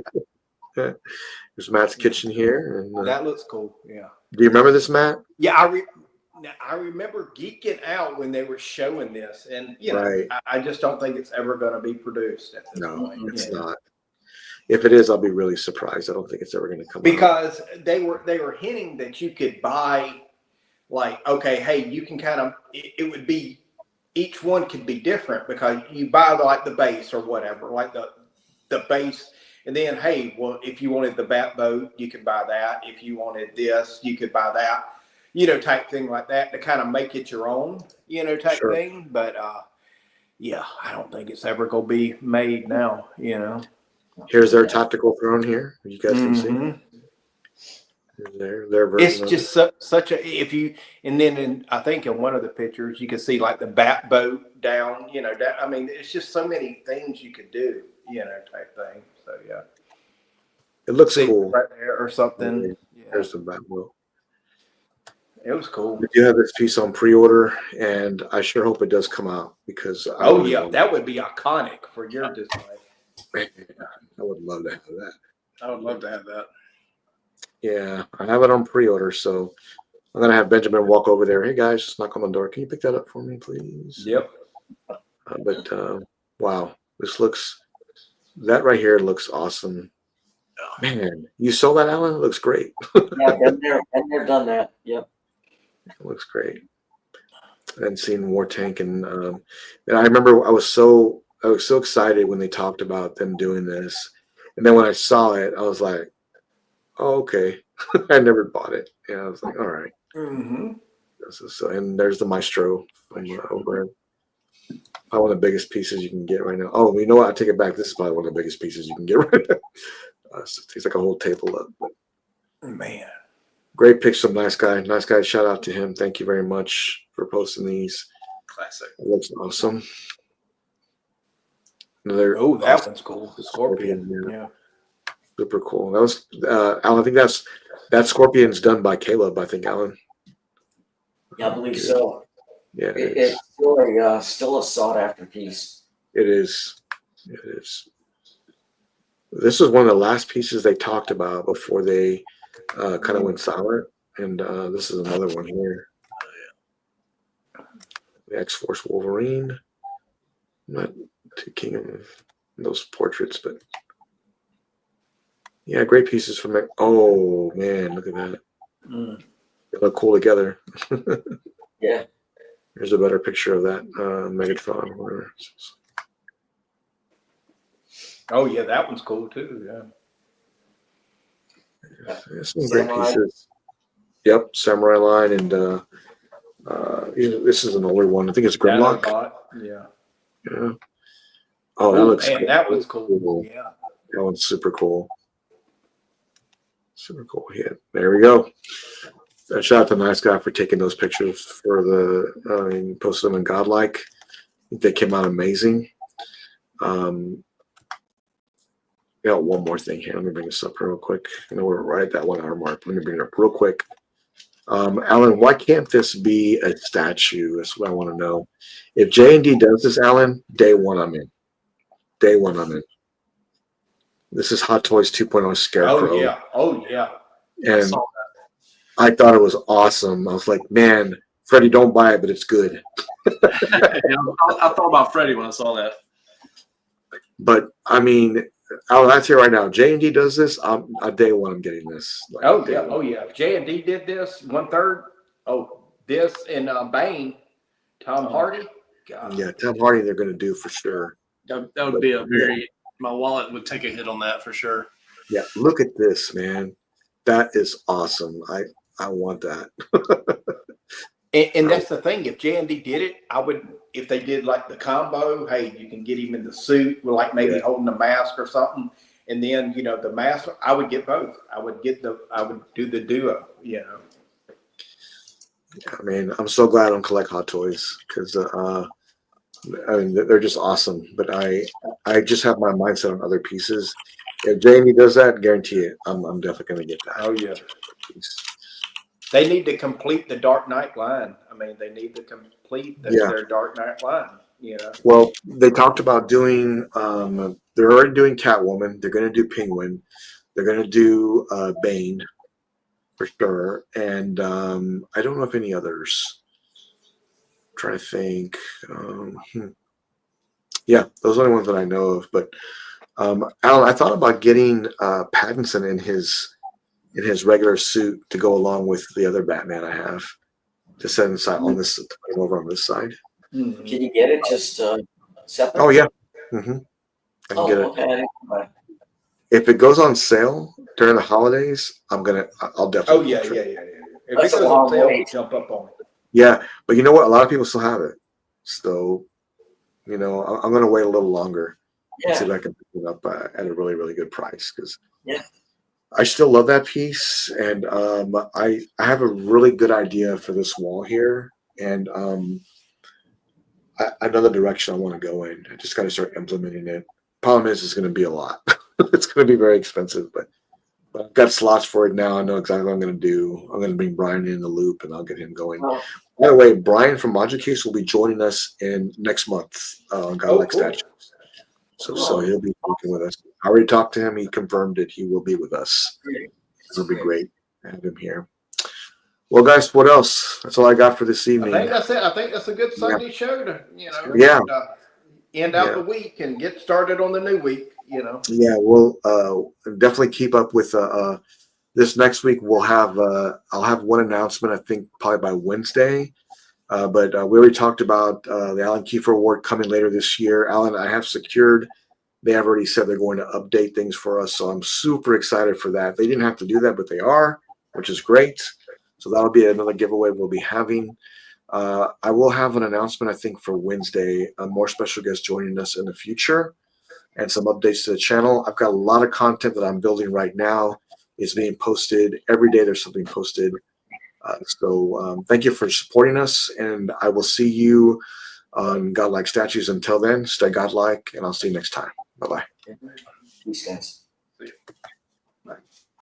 Yeah. There's Matt's kitchen here. And, that looks cool. Yeah. Do you remember this, Matt? Yeah, I remember geeking out when they were showing this, and I just don't think it's ever going to be produced at this point. It's not. If it is, I'll be really surprised. I don't think it's ever going to come out. Because they were hinting that you could buy, like, okay, hey, you can kind of, it would be, each one could be different because you buy like the base or whatever, like the base. And then, hey, well, if you wanted the bat boat, you could buy that. If you wanted this, you could buy that, type thing like that to kind of make it your own, type thing. But, I don't think it's ever going to be made now, Here's their tactical throne here. You guys can see. Their version. It's just such a, and then I think in one of the pictures, you can see like the bat boat down, I mean, it's just so many things you could do, type thing. So, yeah. It looks cool. Right there or something. There's the bat boat. It was cool. We do have this piece on pre-order, and I sure hope it does come out because. That would be iconic for your display. Man, I would love to have that. I would love to have that. Yeah, I have it on pre-order, so I'm gonna have Benjamin walk over there. Hey guys, just knock on the door. Can you pick that up for me, please? Yep. Wow, that right here looks awesome. Man, you saw that, Alan? It looks great. Yeah, been there, done that. Yep. It looks great. And seeing War Tank and I remember I was so excited when they talked about them doing this, and then when I saw it, I was like, "Oh, okay." I never bought it. Yeah, I was like, "All right." Mm-hmm. So, and there's the Maestro from over. Probably one of the biggest pieces you can get right now. Oh, you know what? I take it back. This is probably one of the biggest pieces you can get right now. It takes like a whole table up. But Man. great picture, nice guy. Nice guy. Shout out to him. Thank you very much for posting these. Classic. It looks awesome. Another Oh, that awesome one's cool. Scorpion. yeah. Yeah. Super cool. That was Alan. I think that Scorpion's done by Caleb. I think Alan. Yeah, I believe so. Yeah, It's still a sought after piece. it is. It is. This was one of the last pieces they talked about before they kind of went silent, and this is another one here. The X-Force Wolverine. Not too keen on those portraits, but yeah, great pieces from it. Oh man, look at that. They look cool together. Yeah. Here's a better picture of that Megatron. Whatever. Oh yeah, that one's cool too. Yeah. There's some great pieces. Yep, Samurai line, and this is an older one. I think it's Grimlock. Yeah. Yeah. Oh, that looks. Man, cool. that one's cool. Yeah. That one's super cool. Super cool. Yeah. There we go. Shout out to Nice Guy for taking those pictures for the. Posted them in Godlike. I think they came out amazing. Yeah, one more thing here. Let me bring this up real quick. I know we're right at that 1 hour mark. Let me bring it up real quick. Alan, why can't this be a statue? That's what I want to know. If J&D does this, Alan, day one I'm in. Day one I'm in. This is Hot Toys 2.0 Scarecrow. Oh yeah. Oh yeah. And I thought it was awesome. I was like, man, Freddie, don't buy it, but it's good. I thought about Freddie when I saw that. But I mean, Alan, that's here right now. J&D does this. On day one, I'm getting this. Like, Oh yeah. Oh yeah. If J&D did this 1/3. Oh, this and Bane, Tom Hardy. God. Yeah, Tom Hardy, they're going to do for sure. That would be a very. My wallet would take a hit on that for sure. Yeah, look at this, man. That is awesome. I want that. And that's the thing. If J&D did it, I would. If they did like the combo, hey, you can get him in the suit, with like maybe holding a mask or something, and then the mask. I would get both. I would do the duo. I mean, I'm so glad I don't collect Hot Toys because I mean they're just awesome. But I just have my mindset on other pieces. If Jamie does that, guarantee it, I'm definitely gonna get that. Oh yeah. They need to complete the Dark Knight line. I mean, they need to complete their Dark Knight line. Well, they talked about doing. They're already doing Catwoman. They're going to do Penguin. They're going to do Bane for sure. And I don't know if any others. I'm trying to think. Yeah, those are the ones that I know of. But Alan, I thought about getting Pattinson in his regular suit to go along with the other Batman I have to set inside on this over on this side. Mm-hmm. Can you get it just separate? Oh yeah, I can get it. Okay. If it goes on sale during the holidays, I'll definitely. Oh yeah. If That's it goes a long on sale, way. jump up on it. Yeah, but you know what? A lot of people still have it, so I'm going to wait a little longer and see if I can pick it up at a really, really good price because I still love that piece, and I have a really good idea for this wall here, and I know the direction I want to go in. I just got to start implementing it. Problem is, it's going to be a lot. It's going to be very expensive, but I've got slots for it now. I know exactly what I'm going to do. I'm going to bring Brian in the loop, and I'll get him going. Oh. By the way, Brian from Module Case will be joining us in next month on Godlike Statues. So he'll be working with us. I already talked to him. He confirmed it. He will be with us. It'll be great to have him here. Well, guys, what else? That's all I got for this evening. I think that's it. I think that's a good Sunday show to end out the week and get started on the new week. Yeah, we'll definitely keep up with this next week. We'll have I'll have one announcement. I think probably by Wednesday. But we already talked about the Alan Kiefer Award coming later this year. Alan, I have secured. They have already said they're going to update things for us, so I'm super excited for that. They didn't have to do that, but they are, which is great. So that'll be another giveaway we'll be having. I will have an announcement, I think, for Wednesday. More special guests joining us in the future. and some updates to the channel. I've got a lot of content that I'm building right now. It's being posted every day. There's something posted. So thank you for supporting us, and I will see you on Godlike Statues. Until then, stay godlike, and I'll see you next time. Bye-bye. Peace, guys. See you.